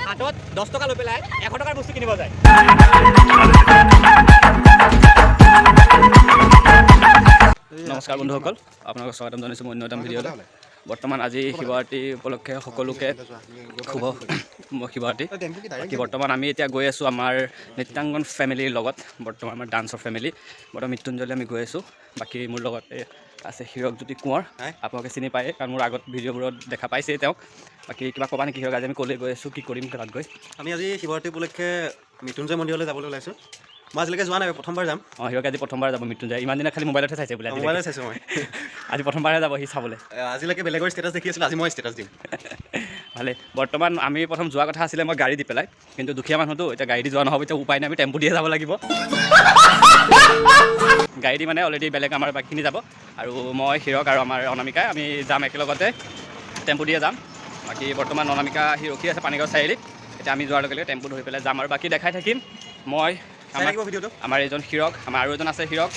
হাতত 10 টকা লৈ পেলাই 100 টকাৰ বস্তু কিনিব যায়। নমস্কাৰ বন্ধুসকল, আপোনালোকক স্বাগতম জনাইছোঁ মই অন্যতম ভিডিঅ'লৈ। বৰ্তমান আজি শিৱৰাত্ৰি উপলক্ষে সকলোকে শুভ শিৱৰাত্ৰি। বাকী বৰ্তমান আমি এতিয়া গৈ আছোঁ আমাৰ নৃত্যাংগন ফেমিলিৰ লগত, বৰ্তমান আমাৰ ডান্সৰ ফেমিলি বৰ্তমান মৃত্যুঞ্জয়লৈ আমি গৈ আছোঁ। বাকী মোৰ লগতে আছে হীৰকজ্যোতি কোঁৱৰ, আপোনালোকে চিনি পায় কাৰণ মোৰ আগত ভিডিঅ'বোৰত দেখা পাইছেই তেওঁক। বাকী কিবা ক'বা নেকি হীৰক? আজি আমি ক'লৈ গৈ আছোঁ, কি কৰিম তাত গৈ? আমি আজি শিৱৰাত্ৰি উপলক্ষে মৃত্যুঞ্জয় মন্দিৰলৈ যাবলৈ ওলাইছোঁ। মই আজিলৈকে যোৱা নাই, প্ৰথমবাৰ যাম। হীৰক আজি প্ৰথমবাৰ যাব মৃত্যুঞ্জয়। ইমান দিনা খালি মোবাইলতে চাইছে বোলে, মোবাইলত চাইছোঁ মই। আজি প্ৰথমবাৰহে যাব সি চাবলৈ। আজিলৈকে বেলেগৰ ষ্টেটাছ দেখি আছিলোঁ, আজি মই ষ্টেটাছ দিম। ভালে। বৰ্তমান আমি প্ৰথম যোৱা কথা আছিলে মই গাড়ী দি পেলাই, কিন্তু দুখীয়া মানুহটো এতিয়া গাড়ী দি যোৱা নহ'ব, এতিয়া উপায় নাই, আমি টেম্পু দিয়ে যাব লাগিব। গাড়ী দি মানে অলৰেডি বেলেগ আমাৰ বাকীখিনি যাব, আৰু মই হীৰক আৰু আমাৰ অনামিকাই আমি যাম একেলগতে, টেম্পু দিয়ে যাম। বাকী বৰ্তমান অনামিকা আহি ৰখি আছে পানীগাঁও চাৰিআলিত। এতিয়া আমি যোৱাৰ লগে লগে টেম্পু ধৰি পেলাই যাম, আৰু বাকী দেখাই থাকিম। মই আমাৰ এইজন হীৰক, আমাৰ আৰু এজন আছে হীৰক,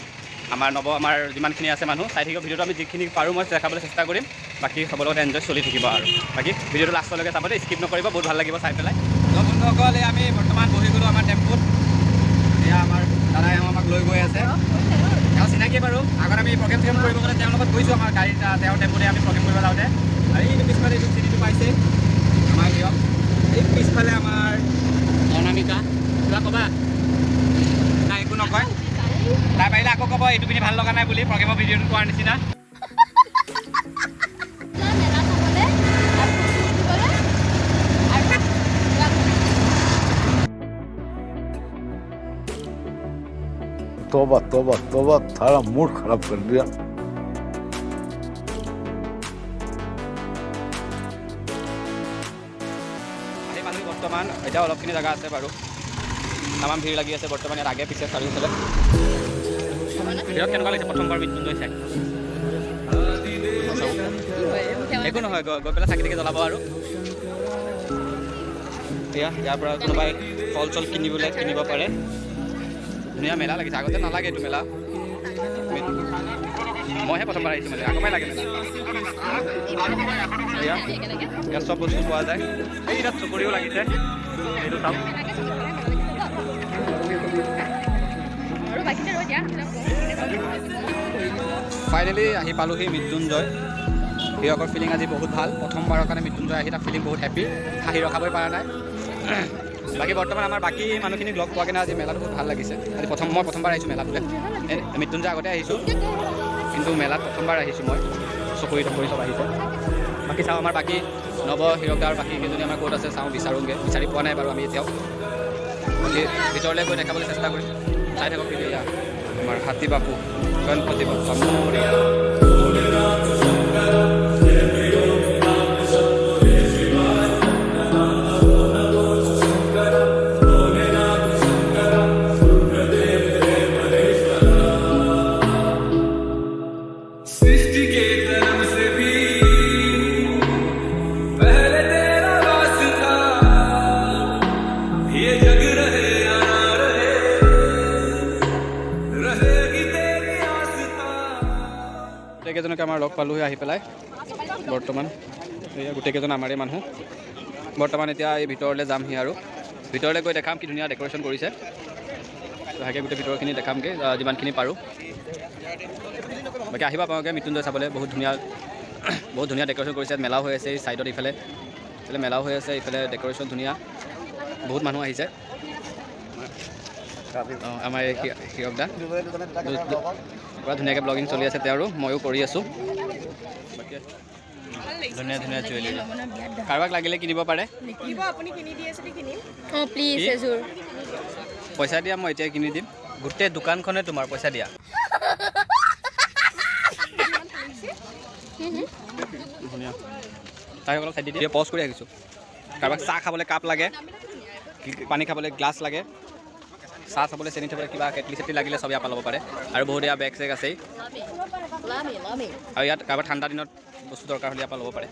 আমাৰ নৱ, আমাৰ যিমানখিনি আছে মানুহ চাই থাকিব ভিডিঅ'টো। আমি যিখিনি পাৰোঁ মই দেখাবলৈ চেষ্টা কৰিম, বাকী সবৰ লগত এনজয় চলি থাকিব। আৰু বাকী ভিডিঅ'টো লাষ্টলৈকে চাব দেই, স্কিপ নকৰিব, বহুত ভাল লাগিব চাই পেলাই। বন্ধুসকল, আমি বৰ্তমান বহি গ'লোঁ আমাৰ টেম্পুত। এয়া আমাৰ দাদাই আমাক লৈ গৈ আছে, তেওঁ চিনাকি বাৰু। আগত আমি প্ৰগ্ৰেম কৰিব গ'লে তেওঁৰ লগত গৈছোঁ, আমাৰ গাড়ীত তেওঁৰ টেম্পুতে আমি প্ৰগ্ৰেম কৰিব যাওঁতে। আৰু এইটো পিছফালে এইটো চিটিটো পাইছে আমাৰ হীৰক, এই পিছফালে আমাৰ অনামিকা। কিবা ক'বা? নাই একো নকয়, তাই পাৰিলে আকৌ ক'ব এইটো পিন্ধি ভাল লগা নাই বুলি, প্ৰগ্ৰেমৰ ভিডিঅ'টো কোৱাৰ নিচিনা। तौबा तौबा तौबा, थारा मूड खराब कर दिया। আহি পালোঁ বৰ্তমান, এতিয়া অলপখিনি জেগা আছে বাৰু, তামাম ভিৰ লাগি আছে বৰ্তমান ইয়াত, আগে পিছে চাৰিওফালে। হীৰক কেনেকুৱা লাগিছে প্ৰথমবাৰ মৃত্যুঞ্জয় চাই? একো নহয়, গৈ পেলাই চাকি তাকি জ্বলাব। আৰু এতিয়া ইয়াৰ পৰা কোনোবাই ফল চল কিনিব পাৰে। ধুনীয়া মেলা লাগিছে, আগতে নালাগে এইটো মেলা, মইহে প্ৰথমবাৰ আহিছোঁ মানে, আগৰ পৰাই লাগে মেলা। ইয়াত চব বস্তু পোৱা যায়। এই তাত চকৰিও লাগিছে, এইটো চাওক। ফাইনেলি আহি পালোহি মৃত্যুঞ্জয়। হীৰকৰ ফিলিং আজি বহুত ভাল, প্ৰথমবাৰৰ কাৰণে মৃত্যুঞ্জয় আহি তাৰ ফিলিং বহুত হেপী, হাঁহি ৰখাবই পৰা নাই। বাকী বৰ্তমান আমাৰ বাকী মানুহখিনিক লগ পোৱা কিনে আজি মেলাটো বহুত ভাল লাগিছে। আজি মই প্ৰথমবাৰ আহিছোঁ মেলাটোলৈ, মৃত্যুঞ্জয় আগতে আহিছোঁ, কিন্তু মেলাত প্ৰথমবাৰ আহিছোঁ মই। চকৰি টকৰি চব আহিছে। বাকী চাওঁ আমাৰ বাকী নৱ, হীৰক আৰু বাকী কেইজনী আমাৰ ক'ত আছে চাওঁ, বিচাৰোঁগৈ, বিচাৰি পোৱা নাই বাৰু আমি এতিয়াও। বাকী ভিতৰলৈ গৈ দেখাবলৈ চেষ্টা কৰিম, চাই থাকক ভিডিঅ'। আমাৰ হাতী বাপু, গণপতি বাপ্পা মৰিয়া। গোটেইকেইজনকে আমাৰ লগ পালোহি আহি পেলাই। বৰ্তমান এয়া গোটেইকেইজন আমাৰে মানুহ। বৰ্তমান এতিয়া এই ভিতৰলৈ যামহি, আৰু ভিতৰলৈ গৈ দেখাম কি ধুনীয়া ডেক'ৰেশ্যন কৰিছে। লাহেকৈ গোটেই ভিতৰখিনি দেখামগৈ যিমানখিনি পাৰোঁ। বাকী আহিবা আপোনালোকে মৃত্যুঞ্জয় চাবলৈ, বহুত ধুনীয়া ডেক'ৰেশ্যন কৰিছে। মেলাও হৈ আছে এই ছাইডত, ইফালে মেলাও হৈ আছে, ইফালে ডেক'ৰেশ্যন ধুনীয়া, বহুত মানুহ আহিছে। আমাৰ এই হীৰক দা পুৰা ধুনীয়াকৈ ব্লগিং চলি আছে তেওঁৰো, ময়ো কৰি আছোঁ। ধুনীয়া ধুনীয়া জুৱেলাৰী, কাৰোবাক লাগিলে কিনিব পাৰে। পইচা দিয়া, মই এতিয়া কিনি দিম। গোটেই দোকানখনে তোমাৰ, পইচা দিয়া। ধুনীয়া, তাই অলপ চাই দি পজ কৰি আহিছোঁ। কাৰোবাক চাহ খাবলৈ কাপ লাগে, পানী খাবলৈ গ্লাছ লাগে, চাহ চাবলৈ চেনি থ'বলৈ কিবা কেটলি চেটলি লাগিলে চব ইয়াৰ পৰা ল'ব পাৰে। আৰু বহুত এয়া বেগ চেগ আছেই, আৰু ইয়াত কাৰোবাৰ ঠাণ্ডা দিনত বস্তু দৰকাৰ হ'লে ইয়াৰ পৰা ল'ব পাৰে।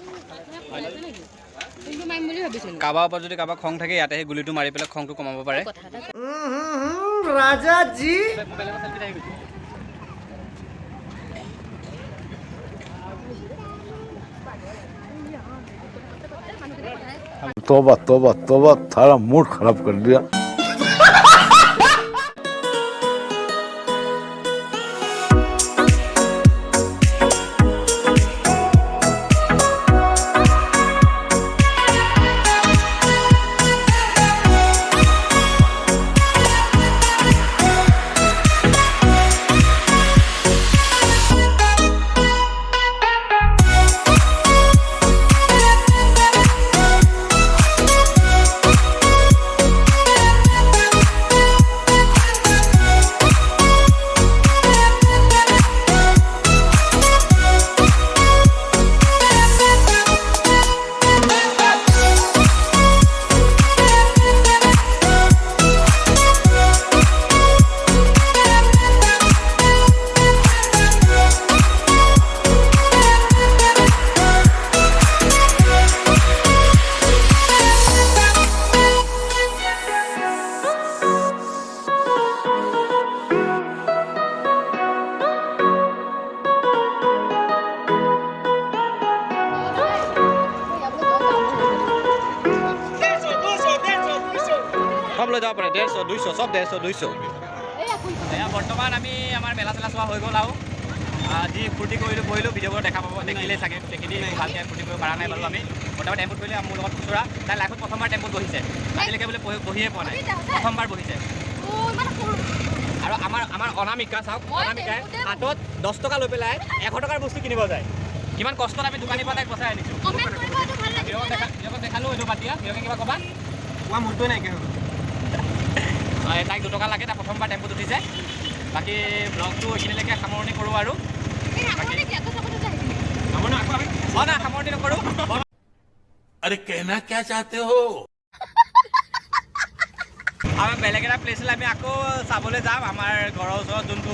কাৰোবাৰ ওপৰত যদি কাৰোবাৰ খং থাকে, ইয়াতে সেই গুলিটো মাৰি পেলাই খংটো কমাব পাৰে। ৰাজাজী तौबा तौबा तौबा थारा मूड खराब कर दिया সব লৈ যাব পাৰে 150 200 সব 150 200 এয়া বৰ্তমান আমি আমাৰ মেলা চেলা চোৱা হৈ গ'ল আৰু যি ফূৰ্তি কৰিলোঁ কৰিলোঁ ভিডিঅ'বোৰ দেখা পাব দেখিলেই চাগে সেইখিনি ভালকৈ ফূৰ্তি কৰিব পৰা নাই বাৰু আমি বৰ্তমান টেম্পুত কৰিলে মোৰ লগত খুচুৰা তাই লাইফত প্ৰথমবাৰ টেম্পুত বহিছে আজিলৈকে বোলে বহিয়ে পোৱা নাই প্ৰথমবাৰ বহিছে আৰু আমাৰ অনামিকা চাওক অনামিকাই হাতত 10 টকা লৈ পেলাই 100 টকাৰ বস্তু কিনিব যায় কিমান কষ্টত আমি দোকানীৰ পৰা তাইক বচাই আনিছোঁ হিৰক দেখালোঁ এইটো বাদ দিয়া হিৰকে কিবা ক'বা তোমাৰ মূলটোৱে নাইকিয়া হৈ গ'ল তাইক 2 টকা লাগে তাই প্ৰথমবাৰ টেম্পুত উঠিছে বাকী ব্লগটো এইখিনিলৈকে সামৰণি কৰোঁ আৰু সামৰণি নকৰোঁ अरे कहना क्या चाहते हो আমি বেলেগ এটা প্লেচলৈ আমি আকৌ চাবলৈ যাম আমাৰ ঘৰৰ ওচৰত যোনটো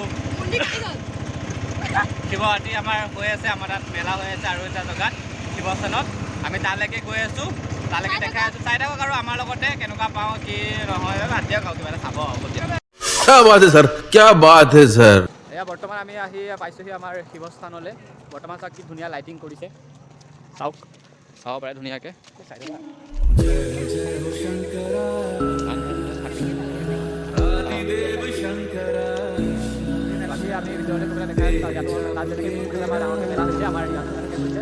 শিৱৰাত্ৰি আমাৰ হৈ আছে আমাৰ তাত মেলা হৈ আছে আৰু এটা জেগাত শিৱস্থানত আমি তালৈকে গৈ আছোঁ তালৈকে দেখাই আছোঁ চাই থাকক আৰু আমাৰ লগতে কেনেকুৱা পাওঁ কি নহয় বাদ দিয়ক আৰু কিবা এটা চাব হ'ব দিয়ক क्या बात है सर क्या बात है सर এয়া বৰ্তমান আমি আহি পাইছোঁহি আমাৰ শিৱস্থানলৈ বৰ্তমান চাওক কি ধুনীয়া লাইটিং কৰিছে চাওক চাব পাৰে ধুনীয়াকৈ বাকী আমি ভিতৰতে গৈ পেলাই দেখাই আছোঁ ইয়াতো তাত যেনেকৈ আমাৰ ডাঙৰকৈ মেলা হৈছে আমাৰ ইয়াতো তেনেকৈ হৈছে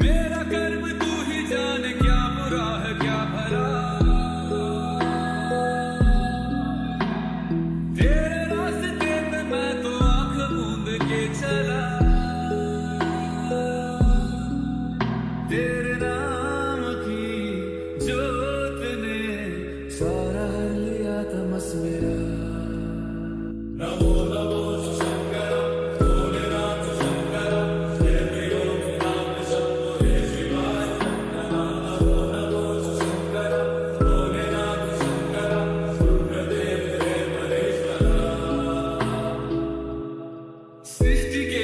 मेरा कर्म तू ही जाने क्या बुरा है क्या भला तेरे रास्ते पे मैं तो आंख मूंद के चला तेरे नाम की जोत ने सारा हर लिया तमस मेरा नमो नमो शंकर भोलेनाथ शंकर जय प्रियो नाम शंभो हे शिवाय नमो नमो शंकर भोलेनाथ शंकर रुद्रदेव हे महेश्वर सृष्टि के